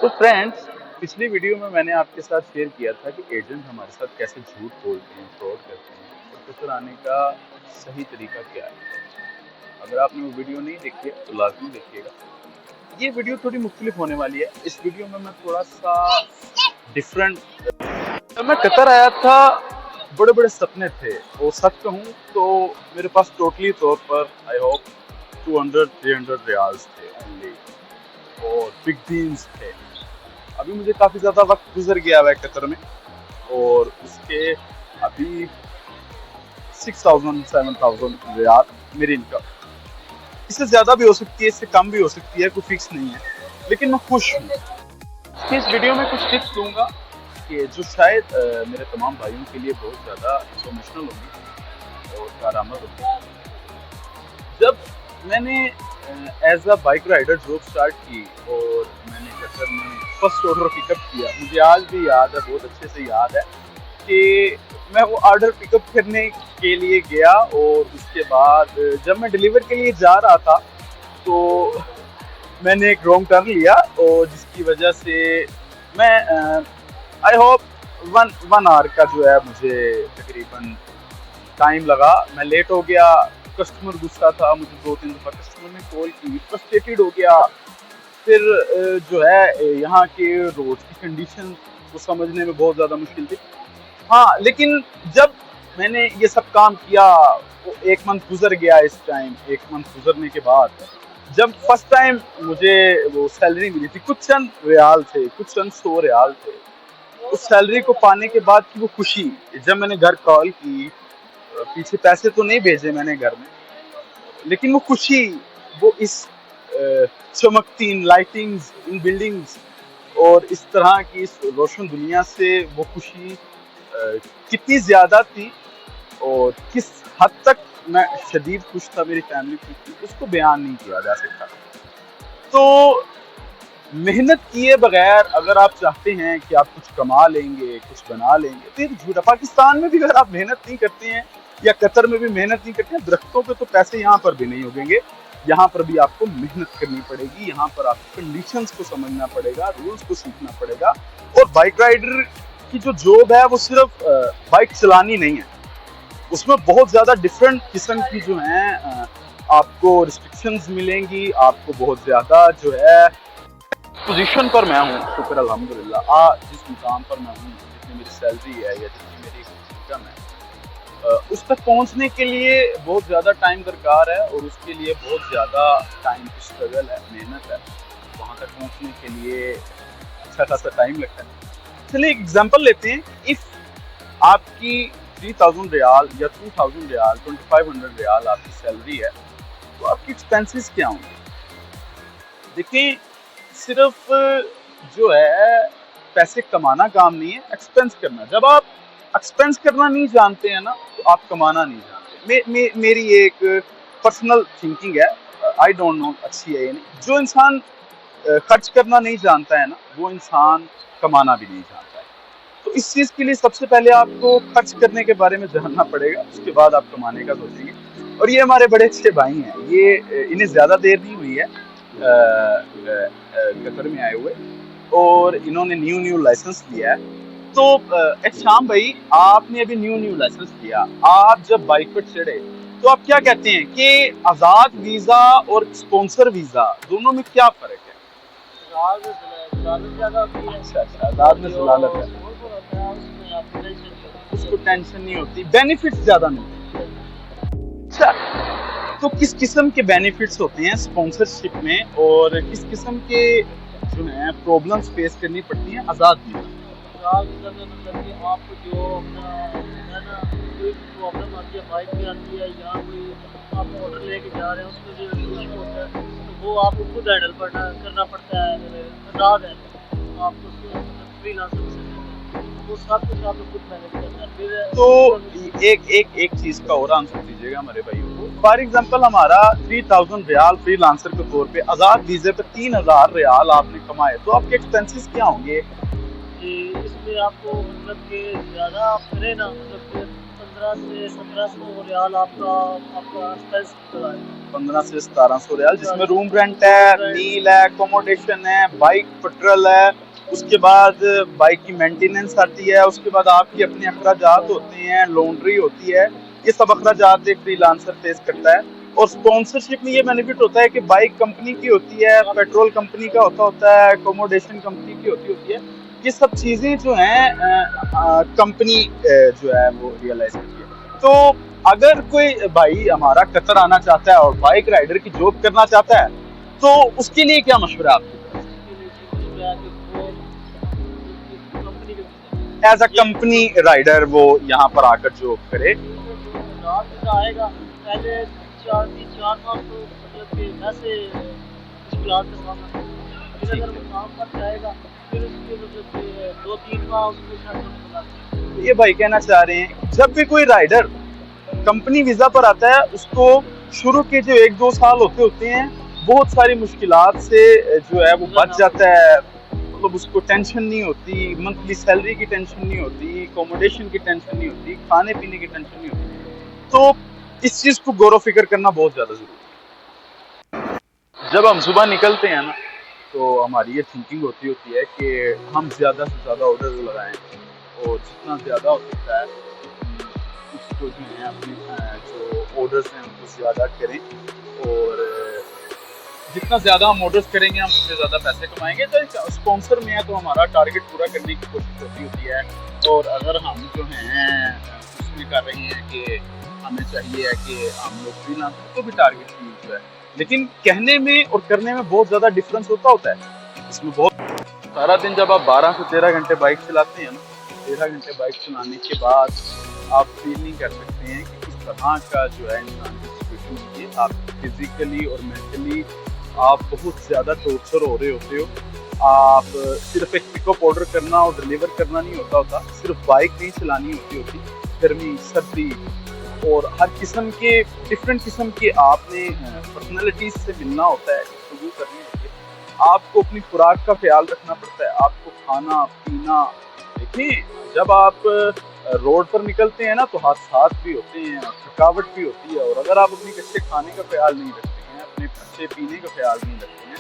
तो फ्रेंड्स, पिछली वीडियो में मैंने आपके साथ शेयर किया था कि एजेंट हमारे साथ कैसे झूठ बोलते हैं, फ्रॉड करते हैं और कतर आने का सही तरीका क्या है। अगर आपने वो वीडियो नहीं देखी है तो लाजमी देखिएगा। ये वीडियो थोड़ी मुख्तलिफ होने वाली है। इस वीडियो में मैं थोड़ा सा डिफरेंट। जब मैं कतर आया था, बड़े बड़े सपने थे और सच कहूँ तो मेरे पास टोटली तौर पर आई होप 200-300 रियाल्स थे ओनली, और बिग ड्रीम्स थे। अभी मुझे काफ़ी ज़्यादा वक्त गुजर गया हुआ है कतर में, और उसके अभी 6000-7000 रियाल मेरी इनकम। इससे ज़्यादा भी हो सकती है, इससे कम भी हो सकती है, कोई फिक्स नहीं है, लेकिन मैं खुश हूँ। इस वीडियो में कुछ टिप्स दूंगा कि जो शायद मेरे तमाम भाइयों के लिए बहुत ज़्यादा इंफॉर्मेशनल होगी और कारआमद होगी। जब मैंने as a bike rider job start की और मैंने कतर में फर्स्ट ऑर्डर पिकअप किया, मुझे आज भी याद है, बहुत अच्छे से याद है कि मैं वो ऑर्डर पिकअप करने के लिए गया, और उसके बाद जब मैं डिलीवर के लिए जा रहा था तो मैंने एक रॉन्ग टर्न लिया, और जिसकी वजह से मैं आई होप वन आवर का जो है मुझे तकरीबन टाइम लगा। मैं लेट हो गया, कस्टमर गुस्सा था, मुझे 2-3 दफ़ा कस्टमर ने कॉल की, फ्रस्ट्रेटेड हो गया। फिर जो है यहाँ के रोड की कंडीशन को समझने में बहुत ज़्यादा मुश्किल थी। हाँ, लेकिन जब मैंने ये सब काम किया, वो 1 मंथ गुजर गया। इस टाइम 1 मंथ गुजरने के बाद जब फर्स्ट टाइम मुझे वो सैलरी मिली थी, कुछ चंद रियाल थे, कुछ चंद 100 रियाल थे। उस सैलरी को पाने के बाद की वो खुशी, जब मैंने घर कॉल की, पीछे पैसे तो नहीं भेजे मैंने घर में, लेकिन वो खुशी, वो इस चमकती इन लाइटिंग्स, इन बिल्डिंग्स और इस तरह की इस रोशन दुनिया से वो खुशी कितनी ज़्यादा थी और किस हद तक मैं शदीद खुश था, मेरी फैमिली खुश थी, उसको बयान नहीं किया जा सकता। तो मेहनत किए बगैर अगर आप चाहते हैं कि आप कुछ कमा लेंगे, कुछ बना लेंगे, तो ये झूठा। पाकिस्तान में भी अगर आप मेहनत नहीं करते हैं या कतर में भी मेहनत नहीं करते हैं, दरख्तों पे तो पैसे यहाँ पर भी नहीं उगेंगे। यहाँ पर भी आपको मेहनत करनी पड़ेगी, यहाँ पर आपको कंडीशंस को समझना पड़ेगा, रूल्स को सीखना पड़ेगा। और बाइक राइडर की जो जॉब है वो सिर्फ बाइक चलानी नहीं है, उसमें बहुत ज़्यादा डिफरेंट किस्म की जो हैं आपको रिस्ट्रिक्शंस मिलेंगी। आपको बहुत ज़्यादा जो है पोजीशन पर मैं हूँ, शुक्र अल्हम्दुलिल्लाह, जिस मुकाम पर मैं हूँ, जितनी मेरी सैलरी है या जितनी मेरी इनकम है, उस तक पहुँचने के लिए बहुत ज़्यादा टाइम दरकार है, और उसके लिए बहुत ज़्यादा टाइम की स्ट्रगल है, मेहनत है। वहाँ तक पहुँचने के लिए अच्छा खासा टाइम लगता है। चलिए एक एग्जांपल लेते हैं। इफ़ आपकी 3000 रियाल या 2000 रियाल, 2500 रियाल आपकी सैलरी है, तो आपकी एक्सपेंसेस क्या होंगे? देखिए, सिर्फ जो है पैसे कमाना काम नहीं है, एक्सपेंस करना। जब आप एक्सपेंस करना नहीं जानते हैं ना, तो आप कमाना नहीं जानते। मेरी एक पर्सनल थिंकिंग है, आई डोंट नो अच्छी है या नहीं। जो इंसान खर्च करना नहीं जानता है ना, वो इंसान कमाना भी नहीं जानता है। तो इस चीज़ के लिए सबसे पहले आपको खर्च करने के बारे में जानना पड़ेगा, उसके बाद आप कमाने का सोचेंगे। और ये हमारे बड़े अच्छे भाई हैं, ये इन्हें ज़्यादा देर नहीं हुई है कतर में आए हुए, और इन्होंने न्यू लाइसेंस लिया है। तो शाम भाई, आपने अभी न्यू लाइसेंस लिया, आप जब बाइक पर चढ़े तो आप क्या कहते हैं कि आज़ाद वीज़ा और स्पॉन्सर वीज़ा दोनों में क्या फ़र्क है? अच्छा, आज़ाद में ज़लालत है, उसको टेंशन नहीं होती, बेनिफिट्स ज़्यादा मिलते हैं। अच्छा, तो किस किस्म के बेनिफिट्स होते हैं स्पॉन्सरशिप में, और किस किस्म के जो हैं प्रॉब्लम्स फेस करनी पड़ती हैं आज़ाद वीज़ा में? मतलब कि आपको जो अपना है ना, कोई प्रॉब्लम आती है, बाइक में आती है, या कोई आप ऑर्डर लेके जा रहे हैं, उसमें जो इशू होता है, तो वो आपको खुद हैंडल करना पड़ता है। आज़ाद है, आपको फ्रीलांसर से वो सब कुछ आपको खुद मैनेज करना है। फिर तो एक चीज़ का और आंसर दीजिएगा हमारे भाइयों को। फॉर एग्जांपल, हमारा 3000 रियाल फ्रीलांसर के तौर पे आज़ाद वीज़े पे 3000 रियाल आपने कमाए, तो आपके एक्सपेंसेस क्या होंगे? कि इसमें आपको मतलब कि ज़्यादा आप करें ना, मतलब कि 15 से 1700 रियाल आपका आपका एक्सपेंस कराएगा। 15 से 1700 रियाल, जिसमें रूम रेंट है, मील है, अकोमोडेशन है, बाइक पेट्रोल है, उसके बाद बाइक की मेंटेनेंस आती है, उसके बाद आपकी अपने अखराजात होते हैं, लॉन्ड्री होती है। ये सब अखराजात एक फ्रीलांसर फेस करता है। और स्पॉन्सरशिप में ये बेनिफिट होता है कि बाइक कंपनी की होती है, पेट्रोल कंपनी का होता है, अकोमोडेशन कंपनी की होती है। ये सब चीजें जो हैं कंपनी जो है वो रियलाइज करती है। तो अगर कोई भाई हमारा कतर आना चाहता है और बाइक राइडर की जॉब करना चाहता है, तो उसके लिए क्या मशवरा आपकी तरफ से? एज अ कंपनी राइडर वो यहाँ पर आकर जॉब करे। आएगा पहले 4-5 तो मतलब कि वैसे मुश्किलात का सामना, फिर अगर वो काम पर जाएगा फिर उसके मतलब कि 2-3 माह उसको शायद। ये भाई कहना चाह रहे हैं जब भी कोई राइडर कंपनी वीजा पर आता है, उसको शुरू के जो 1-2 साल होते हैं बहुत सारी मुश्किलात से जो है वो बच जाता है। मतलब उसको टेंशन नहीं होती, मंथली सैलरी की टेंशन नहीं होती, अकोमोडेशन की टेंशन नहीं होती, खाने पीने की टेंशन नहीं होती। तो इस चीज को गौर फिक्र करना बहुत ज्यादा जरूरी है। जब हम सुबह निकलते हैं ना, तो हमारी ये थिंकिंग होती है कि हम ज्यादा से ज्यादा ऑर्डर लगाएं और जितना ज्यादा हो सकता है उसको जो है अपने जो ऑर्डर्स हैं उनको ज़्यादा करें। और जितना ज़्यादा हम ऑर्डर्स करेंगे हम उससे ज़्यादा पैसे कमाएंगे। तो स्पॉन्सर में है तो हमारा टारगेट पूरा करने की कोशिश होती है। और अगर हम जो हैं उसमें कर रहे हैं कि हमें चाहिए है कि हम लोग फ्रीलांसर तो भी टारगेट यूज है, लेकिन कहने में और करने में बहुत ज़्यादा डिफरेंस होता है। इसमें बहुत सारा दिन जब आप 12 से 13 घंटे बाइक चलाते हैं ना, 13 घंटे बाइक चलाने के बाद आप फील नहीं कर सकते हैं कि किस तरह का जो है इंसान की सिचुएशन होती है। आप फिजिकली और मेंटली आप बहुत ज़्यादा टॉर्चर हो रहे होते हो। आप सिर्फ एक पिकअप ऑर्डर करना और डिलीवर करना नहीं होता, सिर्फ बाइक नहीं चलानी होती। गर्मी, सर्दी और हर किस्म के डिफरेंट किस्म के आपने पर्सनैलिटीज से मिलना होता है, गुफ्तगू करनी होती है। आपको अपनी खुराक का ख्याल रखना पड़ता है, आपको खाना पीना। देखिए जब आप रोड पर निकलते हैं ना तो हादसात भी होते हैं, थकावट भी होती है। और अगर आप अपनी अच्छे खाने का ख्याल नहीं रखते हैं, अपने अच्छे पीने का ख्याल नहीं रखते हैं,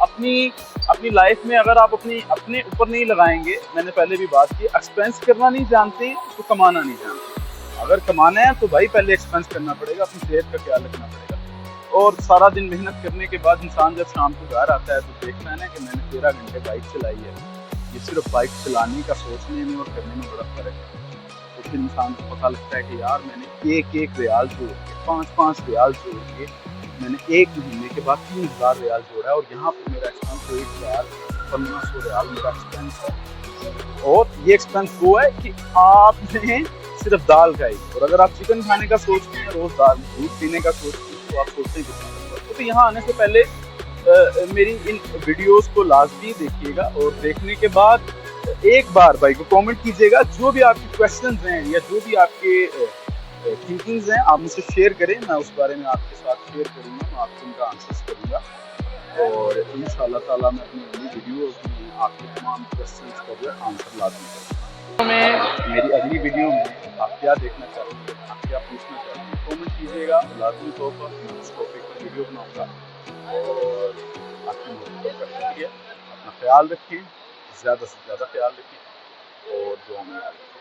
अपनी लाइफ में अगर आप अपने ऊपर नहीं लगाएंगे, मैंने पहले भी बात की, एक्सपेंस करना नहीं जानते तो कमाना नहीं जानते। अगर कमाना है तो भाई पहले एक्सपेंस करना पड़ेगा, अपनी सेहत का ख्याल रखना पड़ेगा। और सारा दिन मेहनत करने के बाद इंसान जब शाम को घर आता है तो देखता है ना कि मैंने 13 घंटे बाइक चलाई है। ये सिर्फ बाइक चलाने का सोचने में और करने में बड़ा फर्क है। तो फिर इंसान को पता लगता है कि यार मैंने एक रियाल जोड़ के 5-5 रियाल जोड़ के मैंने एक महीने के बाद 3000 रियाल जोड़ा है। और यहाँ पर मेरा एक्सपेंस 1500 रियाल मेरा एक्सपेंस है। और ये एक्सपेंस वो है कि आपने सिर्फ दाल खाई। और अगर आप चिकन खाने का सोचते हैं, रोज दाल दूध पीने का सोचते हैं, तो आप सोचते हैं कितना। तो यहाँ आने से पहले मेरी इन वीडियोस को लाजमी देखिएगा और देखने के बाद एक बार भाई को कमेंट कीजिएगा। जो भी आपके क्वेश्चंस हैं या जो भी आपके थिंकिंग्स हैं आप मुझसे शेयर करें, मैं उस बारे में आपके साथ शेयर करूँगा, मैं आपको उनका आंसर्स करूँगा। और इंशाअल्लाह ताला मैं अपनी अगली वीडियोस में आपके तमाम क्वेश्चंस का जो आंसर लाजमी करूँगा। मेरी अगली वीडियो में आप क्या देखना चाहते हैं, आप क्या पूछना चाहते हैं, कमेंट कीजिएगा। लाजमी तौर पर मैं उस टॉपिक पर वीडियो बनाऊँगा। और आपकी मदद कर सकती है। अपना ख्याल रखें, ज़्यादा से ज़्यादा ख्याल रखें और दुआ में याद रखें।